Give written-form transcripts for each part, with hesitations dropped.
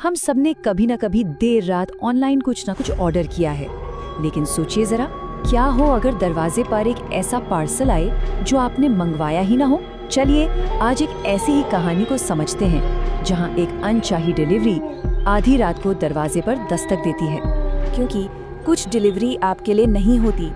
हम सबने कभी ना कभी देर रात ऑनलाइन कुछ ना कुछ ऑर्डर किया है, लेकिन सोचिए जरा, क्या हो अगर दरवाजे पर एक ऐसा पार्सल आए जो आपने मंगवाया ही ना हो। चलिए आज एक ऐसी ही कहानी को समझते हैं जहां एक अनचाही डिलीवरी आधी रात को दरवाजे पर दस्तक देती है। क्योंकि कुछ डिलीवरी आपके लिए नहीं होती।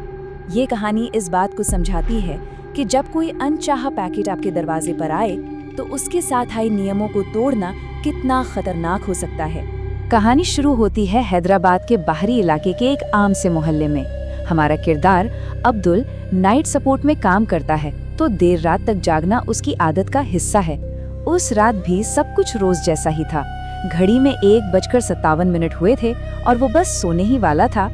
ये कहानी इस बात को समझाती है कि जब कोई अनचाहा पैकेट आपके दरवाजे पर आए तो उसके साथ आए नियमों को तोड़ना कितना खतरनाक हो सकता है। कहानी शुरू होती है हैदराबाद के बाहरी इलाके के एक आम से मोहल्ले में। हमारा किरदार अब्दुल नाइट सपोर्ट में काम करता है, तो देर रात तक जागना उसकी आदत का हिस्सा है। उस रात भी सब कुछ रोज जैसा ही था। घड़ी में 1:57 हुए थे और वो बस सोने ही वाला था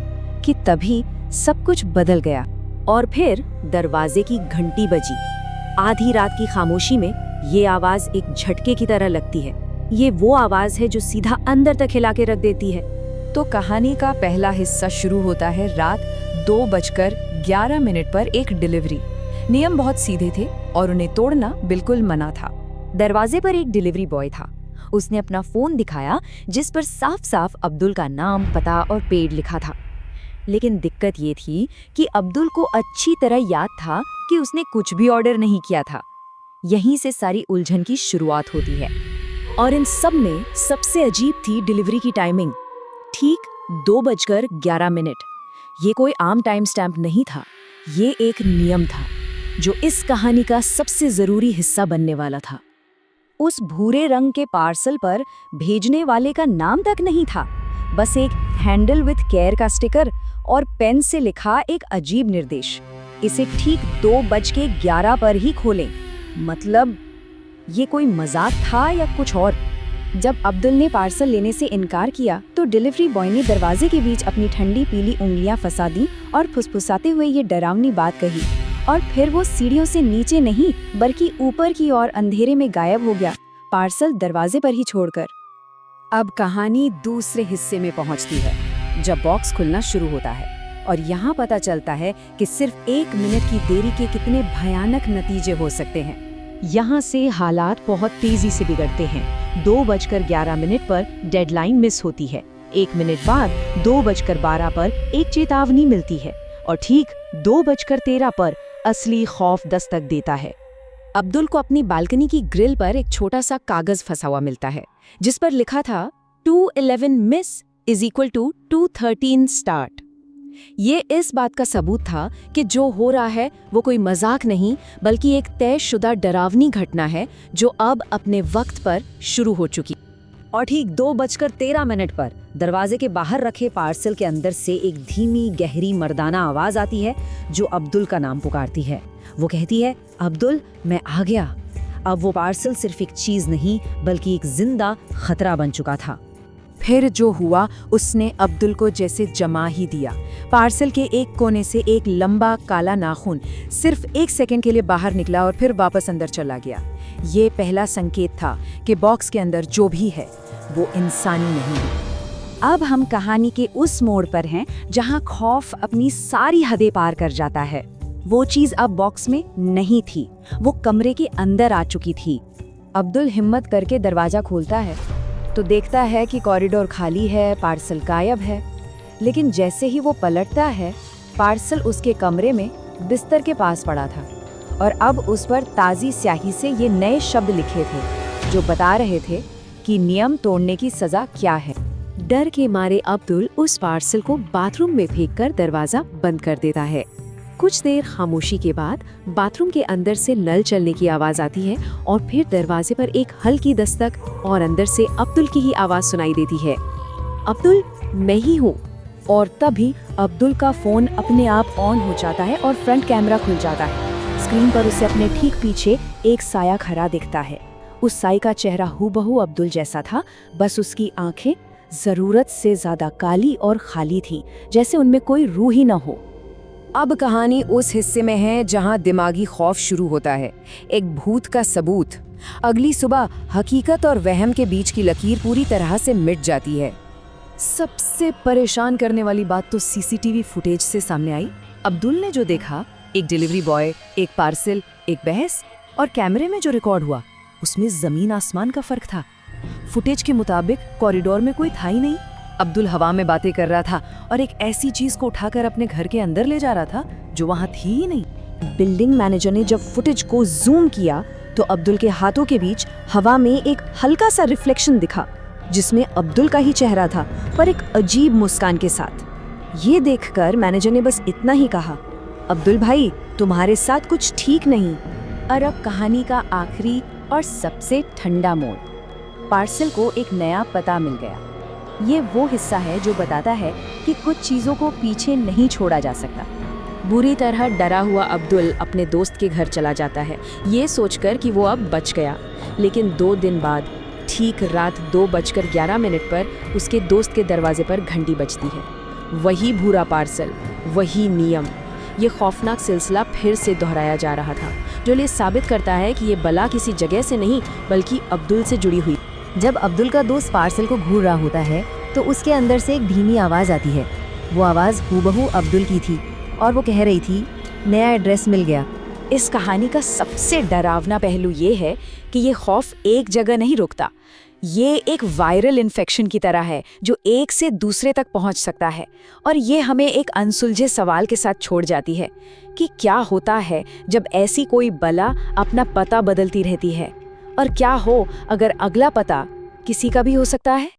कि तभी सब कुछ बदल गया। और फिर दरवाजे की घंटी बजी। आधी रात की खामोशी में ये आवाज एक झटके की तरह लगती है। ये वो आवाज है जो सीधा अंदर तक हिला के रख देती है। तो कहानी का पहला हिस्सा शुरू होता है रात 2:11 पर एक डिलीवरी। नियम बहुत सीधे थे और उन्हें तोड़ना बिल्कुल मना था। दरवाजे पर एक डिलीवरी बॉय था। उसने अपना फोन दिखाया जिस पर साफ साफ अब्दुल का नाम, पता और पेड लिखा था। लेकिन दिक्कत ये थी कि अब्दुल को अच्छी तरह याद था कि उसने कुछ भी ऑर्डर नहीं किया था। यहीं से सारी उलझन की शुरुआत होती है। और इन सब में सबसे अजीब थी डिलीवरी की टाइमिंग। ठीक 2:11। ये कोई आम टाइम स्टैम्प नहीं था, ये एक नियम था जो इस कहानी का सबसे जरूरी हिस्सा बनने वाला था। उस भूरे रंग के पार्सल पर भेजने वाले का नाम तक नहीं था, बस एक हैंडल विथ केयर का स्टिकर और पेन से लिखा एक अजीब निर्देश, इसे ठीक 2:11 पर ही खोलें। मतलब ये कोई मजाक था या कुछ और? जब अब्दुल ने पार्सल लेने से इनकार किया तो डिलीवरी बॉय ने दरवाजे के बीच अपनी ठंडी पीली उंगलियां फंसा दी और फुसफुसाते हुए ये डरावनी बात कही। और फिर वो सीढ़ियों से नीचे नहीं बल्कि ऊपर की ओर अंधेरे में गायब हो गया, पार्सल दरवाजे पर ही छोड़कर। अब कहानी दूसरे हिस्से में पहुंचती है जब बॉक्स खुलना शुरू होता है और यहाँ पता चलता है कि सिर्फ 1 मिनट की देरी के कितने भयानक नतीजे हो सकते हैं। यहाँ से हालात बहुत तेजी से बिगड़ते हैं। 2:11 पर डेडलाइन मिस होती है। 1 मिनट बाद 2:12 पर एक चेतावनी मिलती है और ठीक 2:13 पर असली खौफ दस्तक देता है। अब्दुल को अपनी बालकनी की ग्रिल पर एक छोटा सा कागज फंसा हुआ मिलता है जिस पर लिखा था 211 miss is equal to 213 start. ये इस बात का सबूत था कि जो हो रहा है वो कोई मजाक नहीं बल्कि एक तयशुदा डरावनी घटना है जो अब अपने वक्त पर शुरू हो चुकी। और ठीक 2:13 पर दरवाजे के बाहर रखे पार्सल के अंदर से एक धीमी गहरी मर्दाना आवाज आती है जो अब्दुल का नाम पुकारती है। वो कहती है, अब्दुल मैं आ गया। अब वो पार्सल सिर्फ एक चीज नहीं बल्कि एक जिंदा खतरा बन चुका था। फिर जो हुआ उसने अब्दुल को जैसे जमा ही दिया। पार्सल के एक कोने से एक लंबा काला नाखून सिर्फ 1 सेकंड के लिए बाहर निकला और फिर वापस अंदर चला गया। ये पहला संकेत था कि बॉक्स के अंदर जो भी है वो इंसानी नहीं है। अब हम कहानी के उस मोड़ पर हैं जहां खौफ अपनी सारी हदें पार कर जाता है। वो चीज अब बॉक्स में नहीं थी, वो कमरे के अंदर आ चुकी थी। अब्दुल हिम्मत करके दरवाजा खोलता है तो देखता है कि कॉरिडोर खाली है, पार्सल गायब है। लेकिन जैसे ही वो पलटता है, पार्सल उसके कमरे में बिस्तर के पास पड़ा था और अब उस पर ताज़ी स्याही से ये नए शब्द लिखे थे जो बता रहे थे कि नियम तोड़ने की सजा क्या है। डर के मारे अब्दुल उस पार्सल को बाथरूम में फेंककर दरवाजा बंद कर देता है। कुछ देर खामोशी के बाद बाथरूम के अंदर से नल चलने की आवाज आती है और फिर दरवाजे पर एक हल्की दस्तक और अंदर से अब्दुल की ही आवाज सुनाई देती है, अब्दुल मैं ही हूँ। और तभी अब्दुल का फोन अपने आप ऑन हो जाता है और फ्रंट कैमरा खुल जाता है। स्क्रीन पर उसे अपने ठीक पीछे एक साया खड़ा दिखता है। उस साई का चेहरा हूबहू अब्दुल जैसा था, बस उसकी आंखें जरूरत से ज्यादा काली और खाली थी, जैसे उनमें कोई रूह ही न हो। अब कहानी उस हिस्से में है जहां दिमागी खौफ शुरू होता है, एक भूत का सबूत। अगली सुबह हकीकत और वहम के बीच की लकीर पूरी तरह से मिट जाती है। सबसे परेशान करने वाली बात तो सीसीटीवी फुटेज से सामने आई। अब्दुल ने जो देखा, एक डिलीवरी बॉय, एक पार्सल, एक बहस, और कैमरे में जो रिकॉर्ड हुआ उसमें जमीन आसमान का फर्क था। फुटेज के मुताबिक कॉरिडोर में कोई था ही नहीं। अब्दुल हवा में बातें कर रहा था और एक ऐसी चीज को उठाकर अपने घर के अंदर ले जा रहा था जो वहां थी ही नहीं। बिल्डिंग मैनेजर ने जब फुटेज को जूम किया तो अब्दुल के हाथों के बीच हवा में एक हल्का सा रिफ्लेक्शन दिखा, जिसमें अब्दुल का ही चेहरा था, पर एक अजीब मुस्कान के साथ। ये देखकर मैनेजर ने बस इतना ही कहा, अब्दुल भाई तुम्हारे साथ कुछ ठीक नहीं। और अब कहानी का आखिरी और सबसे ठंडा मोड़। पार्सल को एक नया पता मिल गया। ये वो हिस्सा है जो बताता है कि कुछ चीज़ों को पीछे नहीं छोड़ा जा सकता। बुरी तरह डरा हुआ अब्दुल अपने दोस्त के घर चला जाता है, ये सोचकर कि वो अब बच गया। लेकिन 2 दिन बाद ठीक रात 2:11 पर उसके दोस्त के दरवाजे पर घंटी बजती है। वही भूरा पार्सल, वही नियम। ये खौफनाक सिलसिला फिर से दोहराया जा रहा था, जो ये साबित करता है कि ये बला किसी जगह से नहीं बल्कि अब्दुल से जुड़ी हुई। जब अब्दुल का दोस्त पार्सल को घूर रहा होता है तो उसके अंदर से एक धीमी आवाज़ आती है। वो आवाज़ हूबहू अब्दुल की थी और वो कह रही थी, नया एड्रेस मिल गया। इस कहानी का सबसे डरावना पहलू ये है कि ये खौफ एक जगह नहीं रुकता। ये एक वायरल इन्फेक्शन की तरह है जो एक से दूसरे तक पहुंच सकता है। और ये हमें एक अनसुलझे सवाल के साथ छोड़ जाती है कि क्या होता है जब ऐसी कोई बला अपना पता बदलती रहती है, और क्या हो अगर अगला पता किसी का भी हो सकता है।